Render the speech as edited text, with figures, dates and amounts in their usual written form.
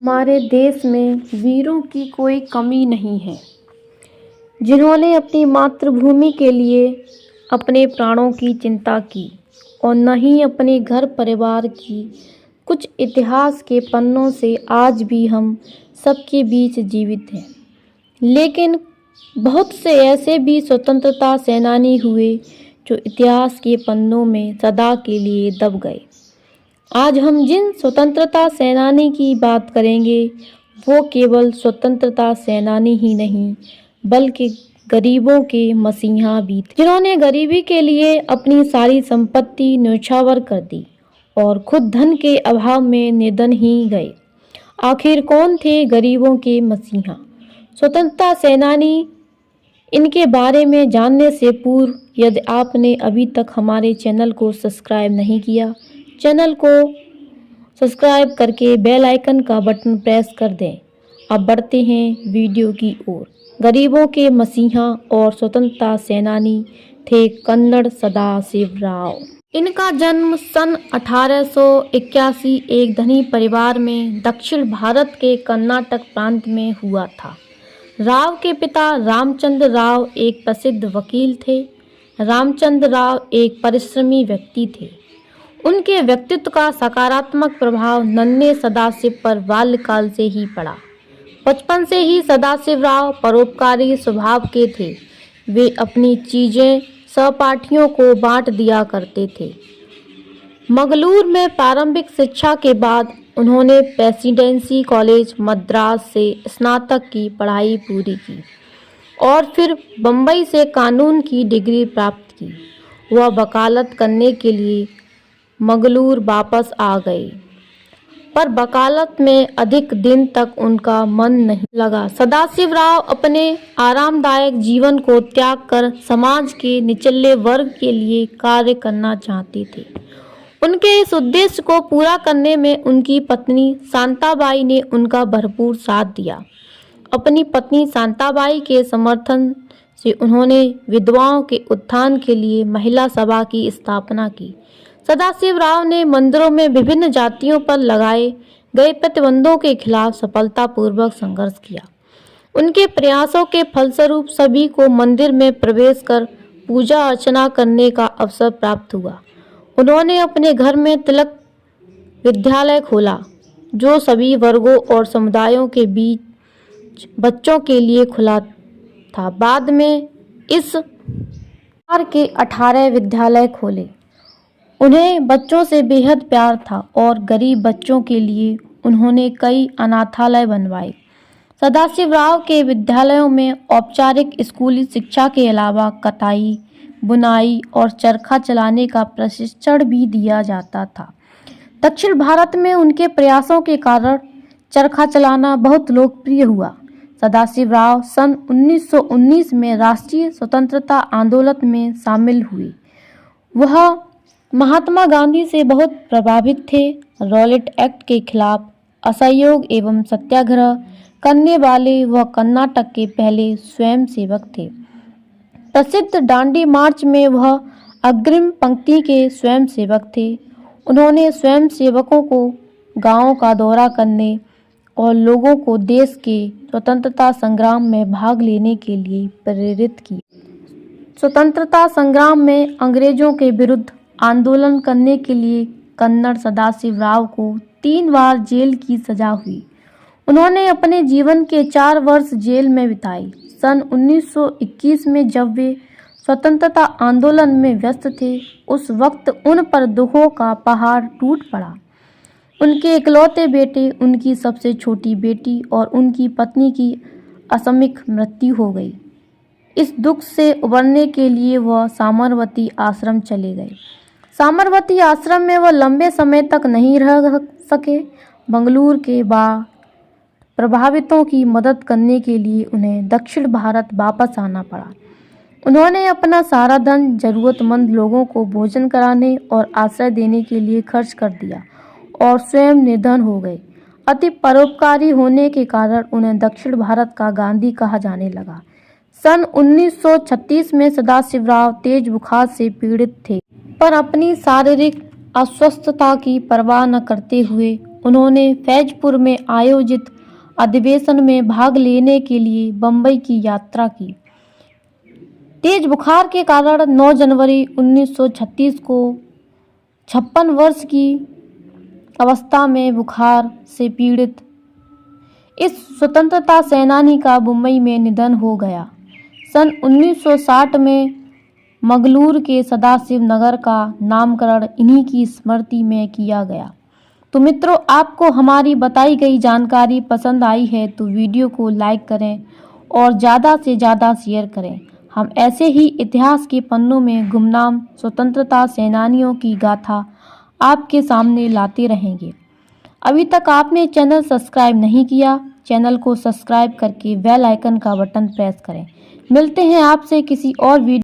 हमारे देश में वीरों की कोई कमी नहीं है, जिन्होंने अपनी मातृभूमि के लिए अपने प्राणों की चिंता की और न ही अपने घर परिवार की। कुछ इतिहास के पन्नों से आज भी हम सबके बीच जीवित हैं, लेकिन बहुत से ऐसे भी स्वतंत्रता सेनानी हुए जो इतिहास के पन्नों में सदा के लिए दब गए। आज हम जिन स्वतंत्रता सेनानी की बात करेंगे वो केवल स्वतंत्रता सेनानी ही नहीं बल्कि गरीबों के मसीहा भी थे, जिन्होंने गरीबी के लिए अपनी सारी संपत्ति न्यौछावर कर दी और खुद धन के अभाव में निधन ही गए। आखिर कौन थे गरीबों के मसीहा स्वतंत्रता सेनानी? इनके बारे में जानने से पूर्व यदि आपने अभी तक हमारे चैनल को सब्सक्राइब नहीं किया, चैनल को सब्सक्राइब करके बेल आइकन का बटन प्रेस कर दें। अब बढ़ते हैं वीडियो की ओर। गरीबों के मसीहा और स्वतंत्रता सेनानी थे कन्नड़ सदाशिवराव। इनका जन्म सन 1881 एक धनी परिवार में दक्षिण भारत के कर्नाटक प्रांत में हुआ था। राव के पिता रामचंद्र राव एक प्रसिद्ध वकील थे। रामचंद्र राव एक परिश्रमी व्यक्ति थे। उनके व्यक्तित्व का सकारात्मक प्रभाव नन्हे सदाशिव पर बाल्यकाल से ही पड़ा। बचपन से ही सदाशिवराव परोपकारी स्वभाव के थे। वे अपनी चीजें सहपाठियों को बांट दिया करते थे। मंगलूर में प्रारंभिक शिक्षा के बाद उन्होंने प्रेसिडेंसी कॉलेज मद्रास से स्नातक की पढ़ाई पूरी की और फिर बम्बई से कानून की डिग्री प्राप्त की। वह वकालत करने के लिए मंगलूर वापस आ गए, पर वकालत में अधिक दिन तक उनका मन नहीं लगा। सदाशिवराव अपने आरामदायक जीवन को त्याग कर समाज के निचले वर्ग के लिए कार्य करना चाहते थे। उनके इस उद्देश्य को पूरा करने में उनकी पत्नी शांताबाई ने उनका भरपूर साथ दिया। अपनी पत्नी शांताबाई के समर्थन से उन्होंने विधवाओं के उत्थान के लिए महिला सभा की स्थापना की। सदाशिवराव ने मंदिरों में विभिन्न जातियों पर लगाए गए प्रतिबंधों के खिलाफ सफलतापूर्वक संघर्ष किया। उनके प्रयासों के फलस्वरूप सभी को मंदिर में प्रवेश कर पूजा अर्चना करने का अवसर प्राप्त हुआ। उन्होंने अपने घर में तिलक विद्यालय खोला, जो सभी वर्गों और समुदायों के बीच बच्चों के लिए खुला था। बाद में इस प्रकार के 18 विद्यालय खोले। उन्हें बच्चों से बेहद प्यार था और गरीब बच्चों के लिए उन्होंने कई अनाथालय बनवाए। सदाशिवराव के विद्यालयों में औपचारिक स्कूली शिक्षा के अलावा कताई, बुनाई और चरखा चलाने का प्रशिक्षण भी दिया जाता था। दक्षिण भारत में उनके प्रयासों के कारण चरखा चलाना बहुत लोकप्रिय हुआ। सदाशिवराव सन 1919 में राष्ट्रीय स्वतंत्रता आंदोलन में शामिल हुए। वह महात्मा गांधी से बहुत प्रभावित थे। रॉलेट एक्ट के खिलाफ असहयोग एवं सत्याग्रह करने वाले वह कर्नाटक के पहले स्वयंसेवक थे। प्रसिद्ध दांडी मार्च में वह अग्रिम पंक्ति के स्वयंसेवक थे। उन्होंने स्वयंसेवकों को गांवों का दौरा करने और लोगों को देश के स्वतंत्रता संग्राम में भाग लेने के लिए प्रेरित किया। स्वतंत्रता संग्राम में अंग्रेजों के विरुद्ध आंदोलन करने के लिए कन्नड़ सदाशिवराव को 3 बार जेल की सजा हुई। उन्होंने अपने जीवन के 4 वर्ष जेल में बिताए। सन 1921 में जब वे स्वतंत्रता आंदोलन में व्यस्त थे, उस वक्त उन पर दुखों का पहाड़ टूट पड़ा। उनके इकलौते बेटे, उनकी सबसे छोटी बेटी और उनकी पत्नी की असामयिक मृत्यु हो गई। इस दुख से उबरने के लिए वह साबरमती आश्रम चले गए। साबरमती आश्रम में वह लंबे समय तक नहीं रह सके। मंगलूर के बाद प्रभावितों की मदद करने के लिए उन्हें दक्षिण भारत वापस आना पड़ा। उन्होंने अपना सारा धन जरूरतमंद लोगों को भोजन कराने और आश्रय देने के लिए खर्च कर दिया और स्वयं निधन हो गए। अति परोपकारी होने के कारण उन्हें दक्षिण भारत का गांधी कहा जाने लगा। सन 1936 में सदाशिवराव तेज बुखार से पीड़ित थे, पर अपनी शारीरिक अस्वस्थता की परवाह न करते हुए उन्होंने फैजपुर में आयोजित अधिवेशन में भाग लेने के लिए बम्बई की यात्रा की। तेज बुखार के कारण 9 जनवरी 1936 को 56 वर्ष की अवस्था में बुखार से पीड़ित इस स्वतंत्रता सेनानी का मुंबई में निधन हो गया। सन 1960 में मंगलूर के सदाशिव नगर का नामकरण इन्हीं की स्मृति में किया गया। तो मित्रों, आपको हमारी बताई गई जानकारी पसंद आई है तो वीडियो को लाइक करें और ज़्यादा से ज़्यादा शेयर करें। हम ऐसे ही इतिहास के पन्नों में गुमनाम स्वतंत्रता सेनानियों की गाथा आपके सामने लाते रहेंगे। अभी तक आपने चैनल सब्सक्राइब नहीं किया, चैनल को सब्सक्राइब करके बेल आइकन का बटन प्रेस करें। मिलते हैं आपसे किसी और वीडियो